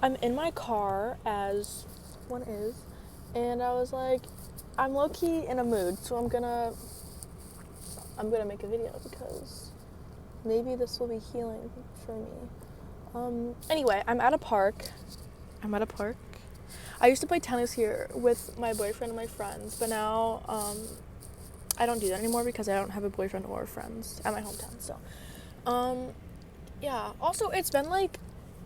I'm in my car, as one is, and I was like, I'm low-key in a mood, so I'm gonna make a video because maybe this will be healing for me. Anyway, I'm at a park. I used to play tennis here with my boyfriend and my friends, but now I don't do that anymore because I don't have a boyfriend or friends at my hometown. So, yeah. Also, it's been like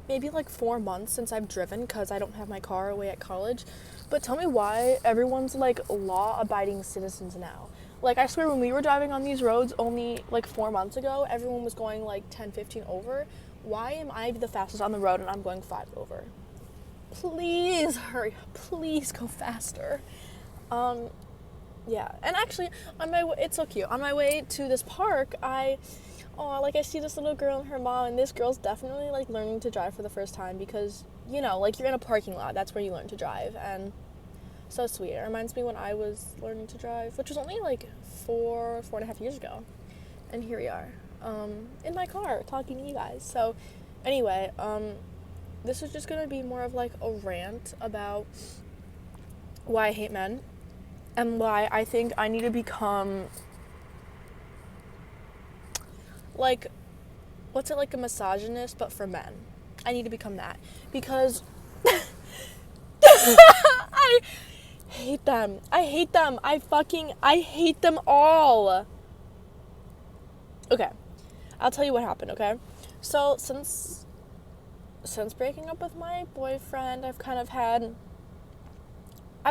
maybe like 4 months since I've driven because I don't have my car away at college. But tell me why everyone's like law-abiding citizens now. Like, I swear when we were driving on these roads only like 4 months ago, everyone was going like 10, 15 over. Why am I the fastest on the road and I'm going 5 over? Please hurry. Please go faster. Yeah, and actually, it's so cute. On my way to this park, I see this little girl and her mom, and this girl's definitely like learning to drive for the first time because like you're in a parking lot. That's where you learn to drive, and so sweet. It reminds me when I was learning to drive, which was only like 4.5 years ago, and here we are, in my car talking to you guys. So, anyway, this is just gonna be more of like a rant about why I hate men and why I think I need to become like, what's it, like a misogynist but for men. I need to become that because I hate them. I hate them. I hate them all. Okay, I'll tell you what happened, okay? So since breaking up with my boyfriend, I've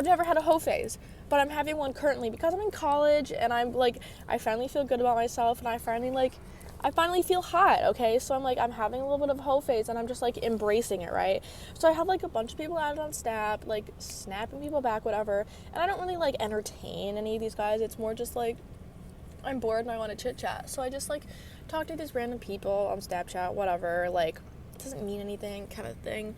never had a hoe phase, but I'm having one currently because I'm in college and I finally feel good about myself and I finally feel hot, okay? So I'm having a little bit of a hoe phase and I'm just like embracing it, right? So I have like a bunch of people added on Snap, like snapping people back, whatever, and I don't really like entertain any of these guys. It's more just like I'm bored and I want to chit chat. So I just like talk to these random people on Snapchat, whatever, like it doesn't mean anything kind of thing.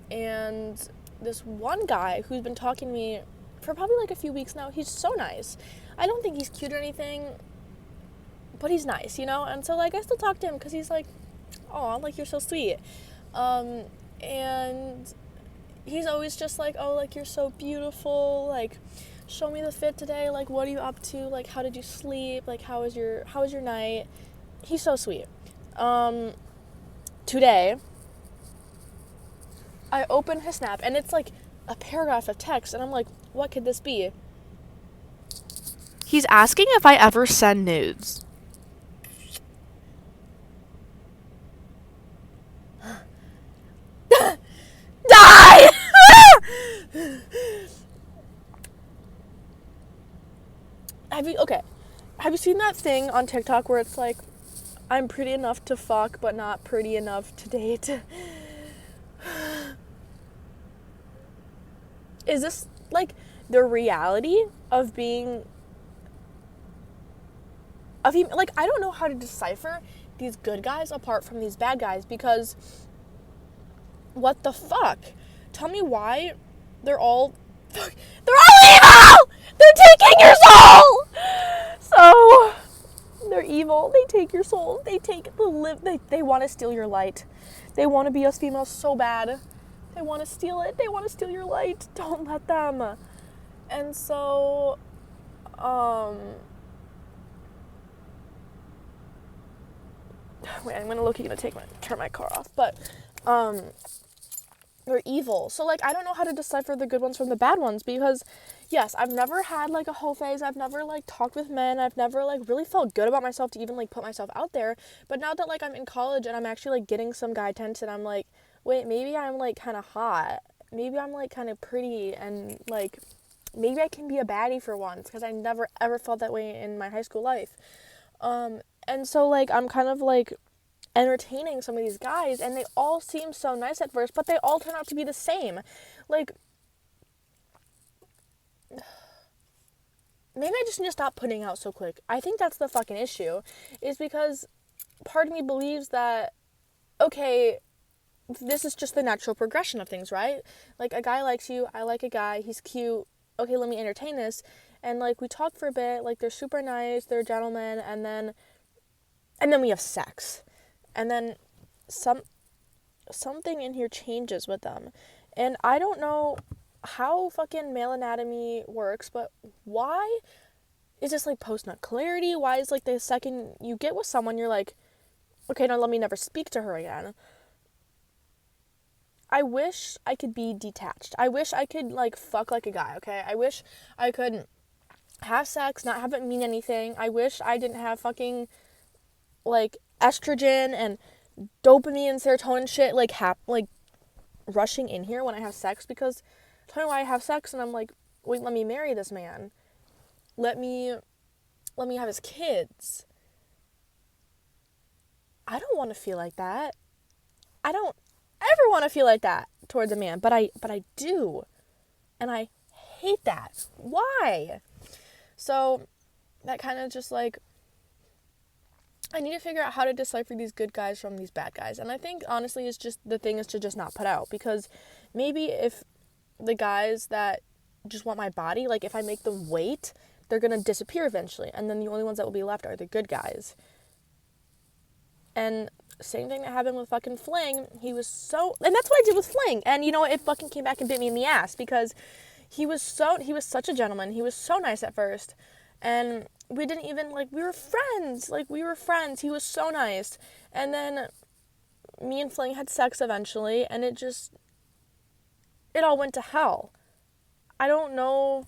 And this one guy who's been talking to me for probably like a few weeks now, he's so nice. I don't think he's cute or anything, but he's nice, And so like I still talk to him because he's like, oh, like you're so sweet. And he's always just like, oh, like you're so beautiful, like show me the fit today, like what are you up to, like how did you sleep, like how was your night. He's so sweet. Today I open his Snap and it's like a paragraph of text and I'm like, what could this be? He's asking if I ever send nudes. Die! Have you seen that thing on TikTok where it's like, I'm pretty enough to fuck, but not pretty enough to date? Is this like the reality of being, like, I don't know how to decipher these good guys apart from these bad guys because what the fuck? Tell me why they're all evil! They're taking your soul! So, they're evil. They take your soul. They take they want to steal your light. They want to be us females so bad. They want to steal it. They want to steal your light. Don't let them. And so, wait, I'm gonna turn my car off, but, they're evil. So, like, I don't know how to decipher the good ones from the bad ones because, yes, I've never had, like, a hoe phase. I've never, like, talked with men. I've never, like, really felt good about myself to even, like, put myself out there. But now that, like, I'm in college and I'm actually, like, getting some guy attention, I'm like, wait, maybe I'm, like, kind of hot. Maybe I'm, like, kind of pretty and, like, maybe I can be a baddie for once because I never, ever felt that way in my high school life. And so, like, I'm kind of, like, entertaining some of these guys and they all seem so nice at first, but they all turn out to be the same. Like, maybe I just need to stop putting out so quick. I think that's the fucking issue, is because part of me believes that, okay, this is just the natural progression of things, right? Like, a guy likes you, I like a guy, he's cute, okay, let me entertain this. And, like, we talk for a bit, like, they're super nice, they're gentlemen, and then we have sex. And then something in here changes with them. And I don't know how fucking male anatomy works, but why is this like post-nut clarity? Why is like the second you get with someone, you're like, okay, now let me never speak to her again. I wish I could be detached. I wish I could like fuck like a guy, okay? I wish I could have sex, not have it mean anything. I wish I didn't have fucking like estrogen and dopamine and serotonin shit like like rushing in here when I have sex, because tell me why I have sex and I'm like, wait, let me marry this man. Let me have his kids. I don't want to feel like that. I don't ever want to feel like that towards a man, but I do. And I hate that. Why? So that kind of just like, I need to figure out how to decipher these good guys from these bad guys. And I think honestly it's just, the thing is to just not put out, because maybe if the guys that just want my body, like if I make them wait, they're going to disappear eventually. And then the only ones that will be left are the good guys. And same thing that happened with fucking Fling. He was so, and that's what I did with Fling. And you know what? It fucking came back and bit me in the ass, because he was such a gentleman. He was so nice at first. And we didn't even, like, we were friends. He was so nice. And then me and Fling had sex eventually, and it all went to hell. I don't know,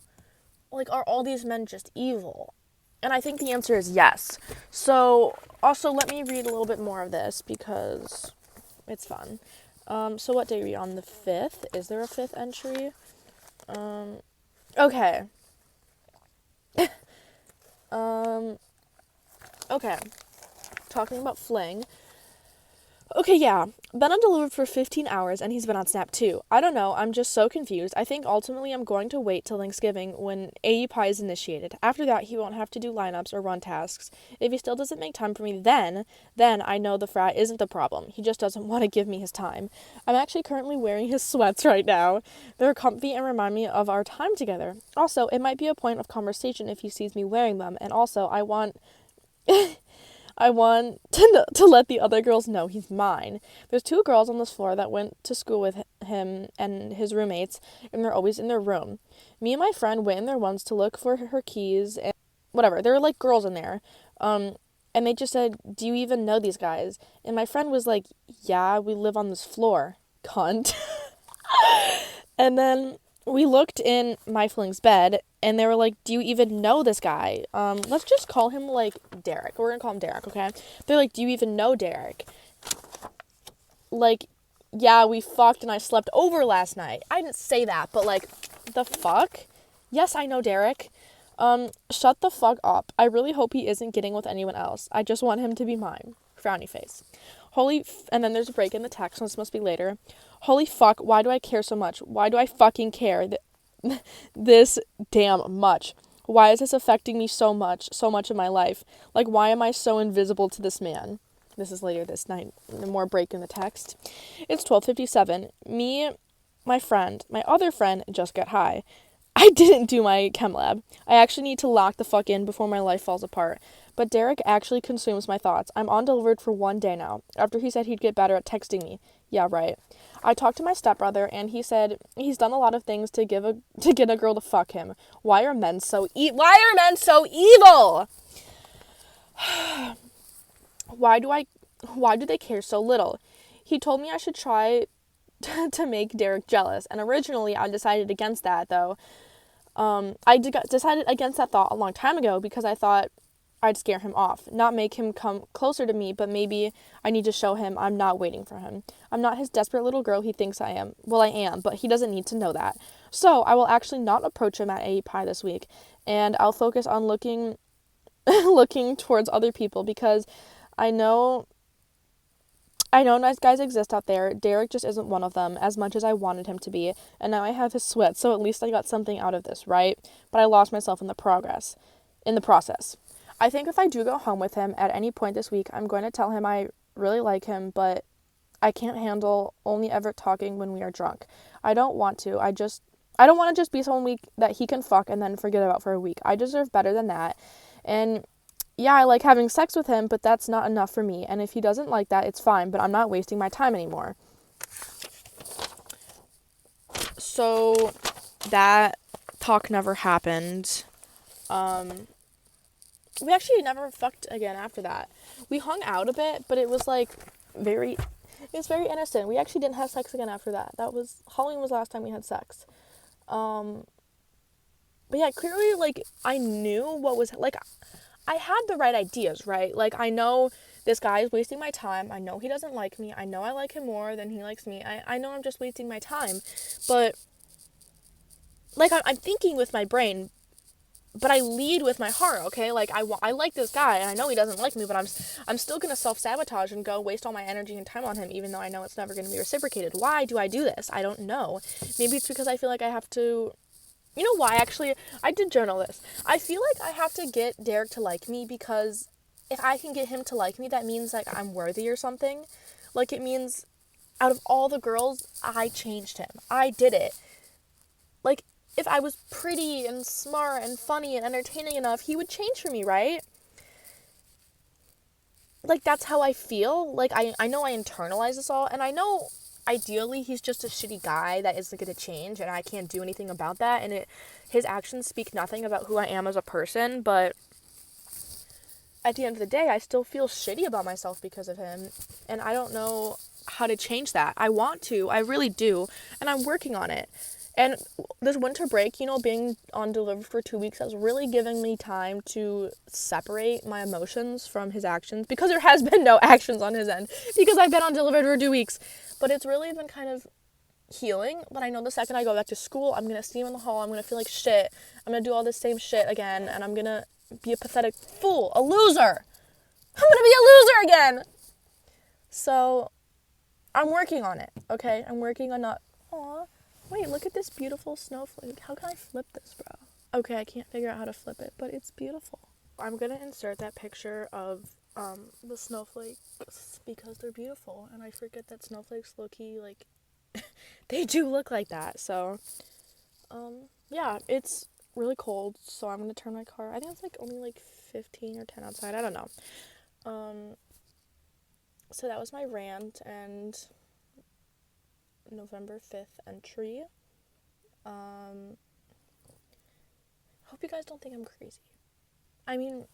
like, are all these men just evil? And I think the answer is yes. So, also, let me read a little bit more of this, because it's fun. So what day are we on? The 5th? Is there a 5th entry? Okay. Okay. Talking about Fling. Okay, yeah. Been undelivered for 15 hours, and he's been on Snap too. I don't know, I'm just so confused. I think ultimately I'm going to wait till Thanksgiving when AEPI is initiated. After that, he won't have to do lineups or run tasks. If he still doesn't make time for me, then I know the frat isn't the problem. He just doesn't want to give me his time. I'm actually currently wearing his sweats right now. They're comfy and remind me of our time together. Also, it might be a point of conversation if he sees me wearing them, and also I want to let the other girls know he's mine. There's 2 girls on this floor that went to school with him and his roommates, and they're always in their room. Me and my friend went in there once to look for her keys, and whatever. There were, like, girls in there. And they just said, do you even know these guys? And my friend was like, yeah, we live on this floor, cunt. And then we looked in my Fling's bed, and they were like, do you even know this guy? Let's just call him, like, Derek. We're gonna call him Derek, okay? They're like, do you even know Derek? Like, yeah, we fucked and I slept over last night. I didn't say that, but, like, the fuck? Yes, I know Derek. Shut the fuck up. I really hope he isn't getting with anyone else. I just want him to be mine. Frowny face. And then there's a break in the text, so this must be later. Holy fuck, why do I care so much? Why do I fucking care this damn much? Why is this affecting me so much in my life? Like, why am I so invisible to this man? This is later this night. More break in the text. It's 12:57. Me, my other friend, just got high. I didn't do my chem lab. I actually need to lock the fuck in before my life falls apart. But Derek actually consumes my thoughts. I'm undelivered for 1 day now, after he said he'd get better at texting me. Yeah, right. I talked to my stepbrother, and he said he's done a lot of things to get a girl to fuck him. Why are men so evil? Why do they care so little? He told me I should try to make Derek jealous, and originally I decided against that, though. I decided against that thought a long time ago, because I thought I'd scare him off, not make him come closer to me, but maybe I need to show him I'm not waiting for him. I'm not his desperate little girl he thinks I am. Well, I am, but he doesn't need to know that. So I will actually not approach him at AEPI this week, and I'll focus on looking towards other people, because I know nice guys exist out there. Derek just isn't one of them, as much as I wanted him to be, and now I have his sweat, so at least I got something out of this, right? But I lost myself in the process. I think if I do go home with him at any point this week, I'm going to tell him I really like him, but I can't handle only ever talking when we are drunk. I don't want to. I don't want to just be someone that he can fuck and then forget about for a week. I deserve better than that. And yeah, I like having sex with him, but that's not enough for me. And if he doesn't like that, it's fine, but I'm not wasting my time anymore. So that talk never happened. We actually never fucked again after that. We hung out a bit, but it was like very innocent. We actually didn't have sex again after that. Halloween was the last time we had sex. But yeah, clearly, like, I knew what was, like, I had the right ideas, right? Like, I know this guy is wasting my time. I know he doesn't like me. I know I like him more than he likes me. I know I'm just wasting my time. But, like, I'm thinking with my brain, but I lead with my heart, okay? Like, I like this guy, and I know he doesn't like me, but I'm still gonna self-sabotage and go waste all my energy and time on him, even though I know it's never gonna be reciprocated. Why do I do this? I don't know. Maybe it's because I feel like I have to... You know why, actually? I did journal this. I feel like I have to get Derek to like me because if I can get him to like me, that means, like, I'm worthy or something. Like, it means out of all the girls, I changed him. I did it. Like, if I was pretty and smart and funny and entertaining enough, he would change for me, right? Like, that's how I feel. Like, I know I internalize this all, and I know ideally he's just a shitty guy that isn't going to change, and I can't do anything about that, and his actions speak nothing about who I am as a person, but at the end of the day, I still feel shitty about myself because of him, and I don't know how to change that. I want to, I really do, and I'm working on it. And this winter break, you know, being on delivered for 2 weeks has really given me time to separate my emotions from his actions, because there has been no actions on his end because I've been on delivered for 2 weeks. But it's really been kind of healing. But I know the second I go back to school, I'm going to see him in the hall. I'm going to feel like shit. I'm going to do all this same shit again. And I'm going to be a pathetic fool, a loser. I'm going to be a loser again. So I'm working on it, okay? I'm working on not... Aw. Wait, look at this beautiful snowflake. How can I flip this, bro? Okay, I can't figure out how to flip it, but it's beautiful. I'm gonna insert that picture of the snowflakes because they're beautiful, and I forget that snowflakes low-key, like, they do look like that. So, yeah, it's really cold, so I'm gonna turn my car. I think it's like only like 15 or 10 outside. I don't know. So that was my rant and November 5th entry. Hope you guys don't think I'm crazy. I mean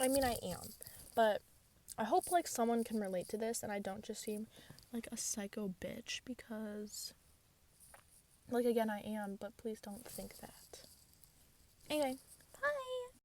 I am, but I hope, like, someone can relate to this and I don't just seem like a psycho bitch, because, like, again, I am, but please don't think that. Anyway,